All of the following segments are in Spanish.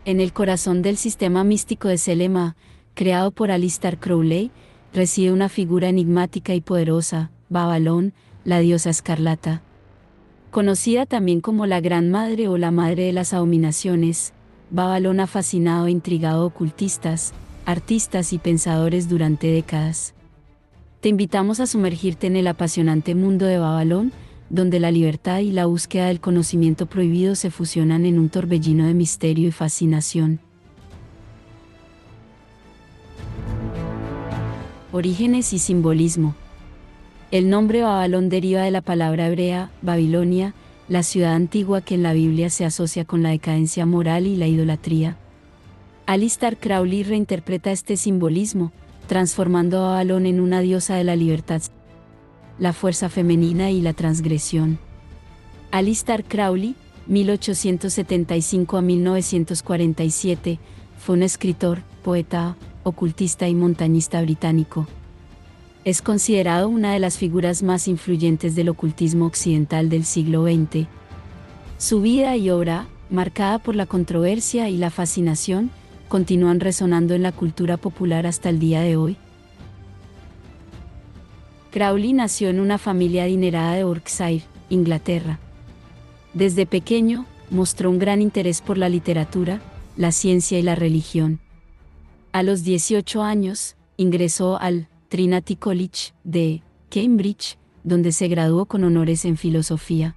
En el corazón del sistema místico de Selema, creado por Aleister Crowley, reside una figura enigmática y poderosa, Babalón, la diosa escarlata. Conocida también como la Gran Madre o la Madre de las Abominaciones, Babalón ha fascinado e intrigado ocultistas, artistas y pensadores durante décadas. Te invitamos a sumergirte en el apasionante mundo de Babalón, donde la libertad y la búsqueda del conocimiento prohibido se fusionan en un torbellino de misterio y fascinación. Orígenes y simbolismo. El nombre Babalón deriva de la palabra hebrea, Babilonia, la ciudad antigua que en la Biblia se asocia con la decadencia moral y la idolatría. Aleister Crowley reinterpreta este simbolismo, transformando a Babalón en una diosa de la libertad, la fuerza femenina y la transgresión. Aleister Crowley, 1875 a 1947, fue un escritor, poeta, ocultista y montañista británico. Es considerado una de las figuras más influyentes del ocultismo occidental del siglo XX. Su vida y obra, marcada por la controversia y la fascinación, continúan resonando en la cultura popular hasta el día de hoy. Crowley nació en una familia adinerada de Yorkshire, Inglaterra. Desde pequeño, mostró un gran interés por la literatura, la ciencia y la religión. A los 18 años, ingresó al Trinity College de Cambridge, donde se graduó con honores en filosofía.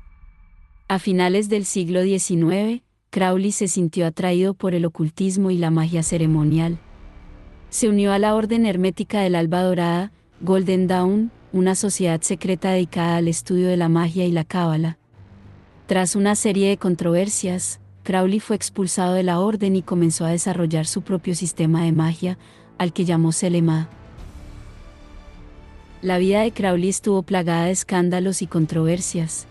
A finales del siglo XIX, Crowley se sintió atraído por el ocultismo y la magia ceremonial. Se unió a la Orden Hermética del Alba Dorada, Golden Dawn, una sociedad secreta dedicada al estudio de la magia y la cábala. Tras una serie de controversias, Crowley fue expulsado de la orden y comenzó a desarrollar su propio sistema de magia, al que llamó Selema. La vida de Crowley estuvo plagada de escándalos y controversias.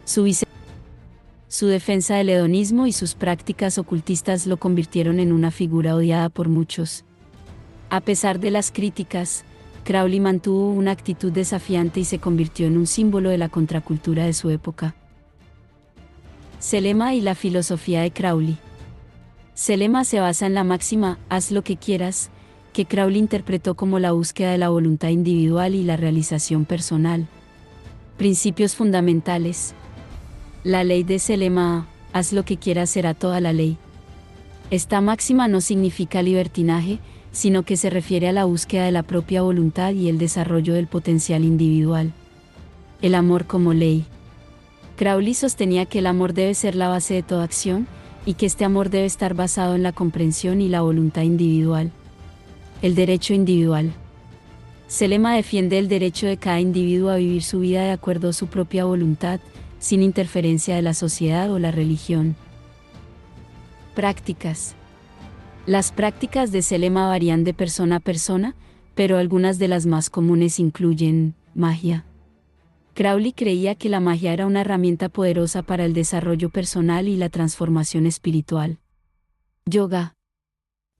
Su defensa del hedonismo y sus prácticas ocultistas lo convirtieron en una figura odiada por muchos. A pesar de las críticas, Crowley mantuvo una actitud desafiante y se convirtió en un símbolo de la contracultura de su época. Selema y la filosofía de Crowley. Selema se basa en la máxima «haz lo que quieras», que Crowley interpretó como la búsqueda de la voluntad individual y la realización personal. Principios fundamentales. La ley de Selema, haz lo que quieras será toda la ley. Esta máxima no significa libertinaje, sino que se refiere a la búsqueda de la propia voluntad y el desarrollo del potencial individual. El amor como ley. Crowley sostenía que el amor debe ser la base de toda acción, y que este amor debe estar basado en la comprensión y la voluntad individual. El derecho individual. Selema defiende el derecho de cada individuo a vivir su vida de acuerdo a su propia voluntad, sin interferencia de la sociedad o la religión. Prácticas. Las prácticas de Selema varían de persona a persona, pero algunas de las más comunes incluyen magia. Crowley creía que la magia era una herramienta poderosa para el desarrollo personal y la transformación espiritual. Yoga.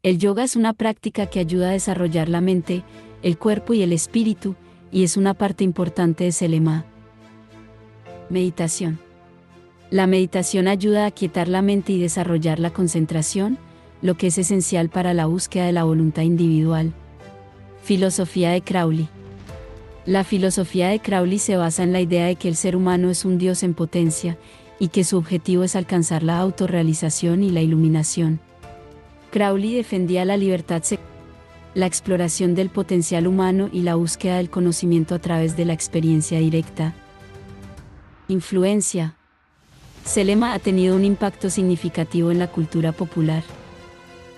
El yoga es una práctica que ayuda a desarrollar la mente, el cuerpo y el espíritu, y es una parte importante de Selema. Meditación. La meditación ayuda a aquietar la mente y desarrollar la concentración, lo que es esencial para la búsqueda de la voluntad individual. Filosofía de Crowley. La filosofía de Crowley se basa en la idea de que el ser humano es un dios en potencia, y que su objetivo es alcanzar la autorrealización y la iluminación. Crowley defendía la libertad sexual, la exploración del potencial humano y la búsqueda del conocimiento a través de la experiencia directa. Influencia. Selema ha tenido un impacto significativo en la cultura popular.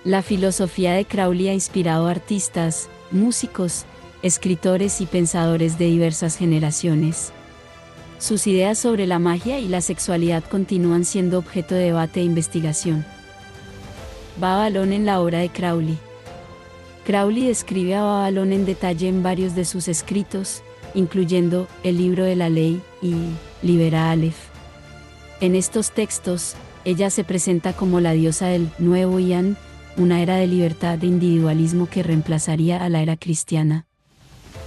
La filosofía de Crowley ha inspirado a artistas, músicos, escritores y pensadores de diversas generaciones. Sus ideas sobre la magia y la sexualidad continúan siendo objeto de debate e investigación. Babalón en la obra de Crowley. Crowley describe a Babalón en detalle en varios de sus escritos, incluyendo El libro de la ley y Libera Aleph. En estos textos, ella se presenta como la diosa del nuevo Ian, una era de libertad e individualismo que reemplazaría a la era cristiana.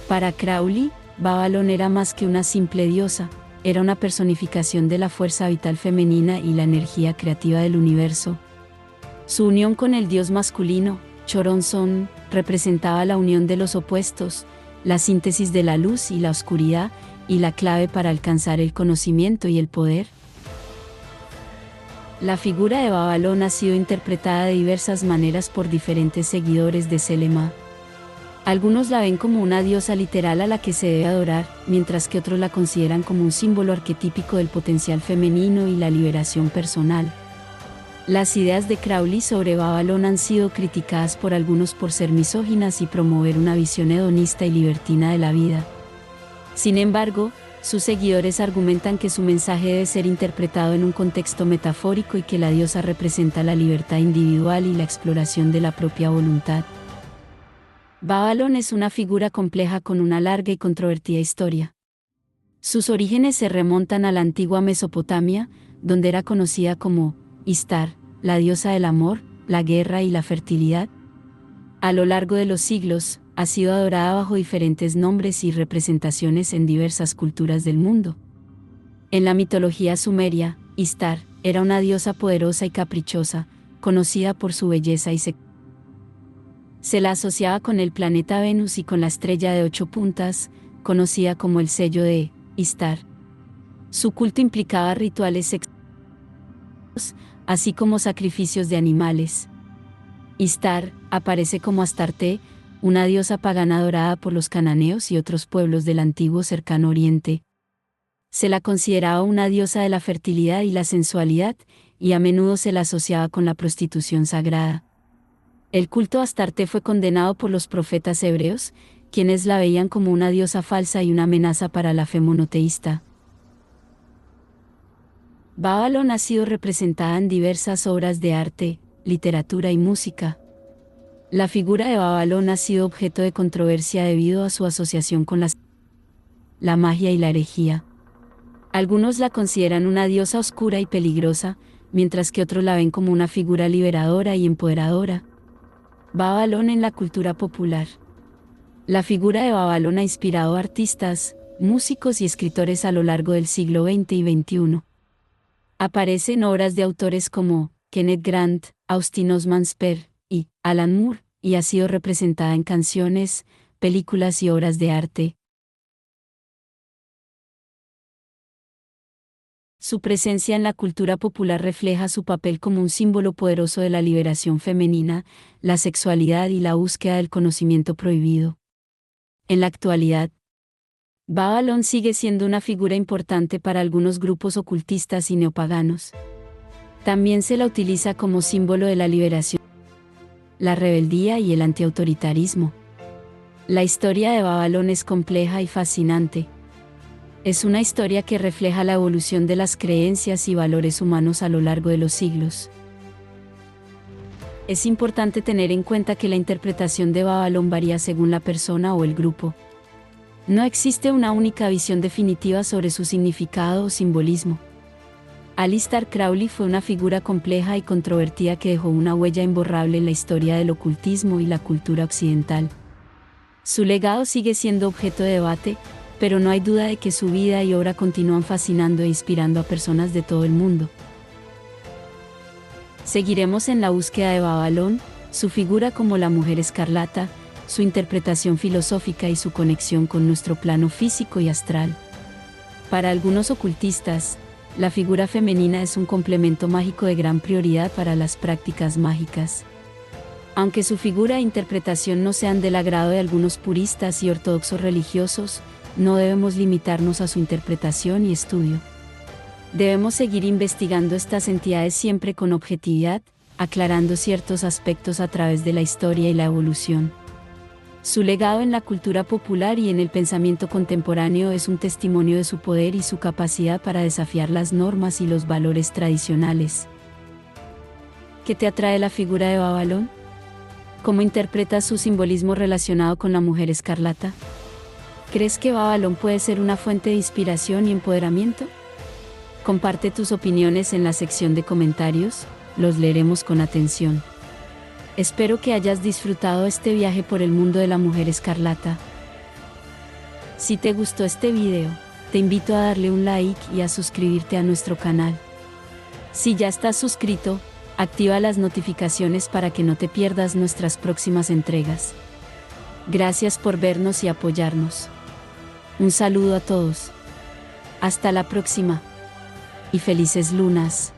Para Crowley, Babalón era más que una simple diosa, era una personificación de la fuerza vital femenina y la energía creativa del universo. Su unión con el dios masculino, Choronzon, representaba la unión de los opuestos, la síntesis de la luz y la oscuridad, y la clave para alcanzar el conocimiento y el poder. La figura de Babalón ha sido interpretada de diversas maneras por diferentes seguidores de Selema. Algunos la ven como una diosa literal a la que se debe adorar, mientras que otros la consideran como un símbolo arquetípico del potencial femenino y la liberación personal. Las ideas de Crowley sobre Babalón han sido criticadas por algunos por ser misóginas y promover una visión hedonista y libertina de la vida. Sin embargo, sus seguidores argumentan que su mensaje debe ser interpretado en un contexto metafórico y que la diosa representa la libertad individual y la exploración de la propia voluntad. Babalón es una figura compleja con una larga y controvertida historia. Sus orígenes se remontan a la antigua Mesopotamia, donde era conocida como Istar, la diosa del amor, la guerra y la fertilidad. A lo largo de los siglos, ha sido adorada bajo diferentes nombres y representaciones en diversas culturas del mundo. En la mitología sumeria, Istar era una diosa poderosa y caprichosa, conocida por su belleza y se la asociaba con el planeta Venus y con la estrella de 8 puntas, conocida como el sello de Istar. Su culto implicaba rituales sexuales, así como sacrificios de animales. Istar aparece como Astarte, una diosa pagana adorada por los cananeos y otros pueblos del antiguo Cercano Oriente. Se la consideraba una diosa de la fertilidad y la sensualidad, y a menudo se la asociaba con la prostitución sagrada. El culto a Astarte fue condenado por los profetas hebreos, quienes la veían como una diosa falsa y una amenaza para la fe monoteísta. Babalón ha sido representada en diversas obras de arte, literatura y música. La figura de Babalón ha sido objeto de controversia debido a su asociación con la magia y la herejía. Algunos la consideran una diosa oscura y peligrosa, mientras que otros la ven como una figura liberadora y empoderadora. Babalón en la cultura popular. La figura de Babalón ha inspirado a artistas, músicos y escritores a lo largo del siglo XX y XXI. Aparece en obras de autores como Kenneth Grant, Austin Osman Spare y Alan Moore, y ha sido representada en canciones, películas y obras de arte. Su presencia en la cultura popular refleja su papel como un símbolo poderoso de la liberación femenina, la sexualidad y la búsqueda del conocimiento prohibido. En la actualidad, Babalón sigue siendo una figura importante para algunos grupos ocultistas y neopaganos. También se la utiliza como símbolo de la liberación, la rebeldía y el antiautoritarismo. La historia de Babalón es compleja y fascinante. Es una historia que refleja la evolución de las creencias y valores humanos a lo largo de los siglos. Es importante tener en cuenta que la interpretación de Babalón varía según la persona o el grupo. No existe una única visión definitiva sobre su significado o simbolismo. Aleister Crowley fue una figura compleja y controvertida que dejó una huella imborrable en la historia del ocultismo y la cultura occidental. Su legado sigue siendo objeto de debate, pero no hay duda de que su vida y obra continúan fascinando e inspirando a personas de todo el mundo. Seguiremos en la búsqueda de Babalón, su figura como la mujer escarlata, su interpretación filosófica y su conexión con nuestro plano físico y astral. Para algunos ocultistas, la figura femenina es un complemento mágico de gran prioridad para las prácticas mágicas. Aunque su figura e interpretación no sean del agrado de algunos puristas y ortodoxos religiosos, no debemos limitarnos a su interpretación y estudio. Debemos seguir investigando estas entidades siempre con objetividad, aclarando ciertos aspectos a través de la historia y la evolución. Su legado en la cultura popular y en el pensamiento contemporáneo es un testimonio de su poder y su capacidad para desafiar las normas y los valores tradicionales. ¿Qué te atrae la figura de Babalón? ¿Cómo interpretas su simbolismo relacionado con la mujer escarlata? ¿Crees que Babalón puede ser una fuente de inspiración y empoderamiento? Comparte tus opiniones en la sección de comentarios, los leeremos con atención. Espero que hayas disfrutado este viaje por el mundo de la mujer escarlata. Si te gustó este video, te invito a darle un like y a suscribirte a nuestro canal. Si ya estás suscrito, Activa las notificaciones para que no te pierdas nuestras próximas entregas. Gracias por vernos y apoyarnos. Un saludo a todos. Hasta la próxima. Y felices lunas.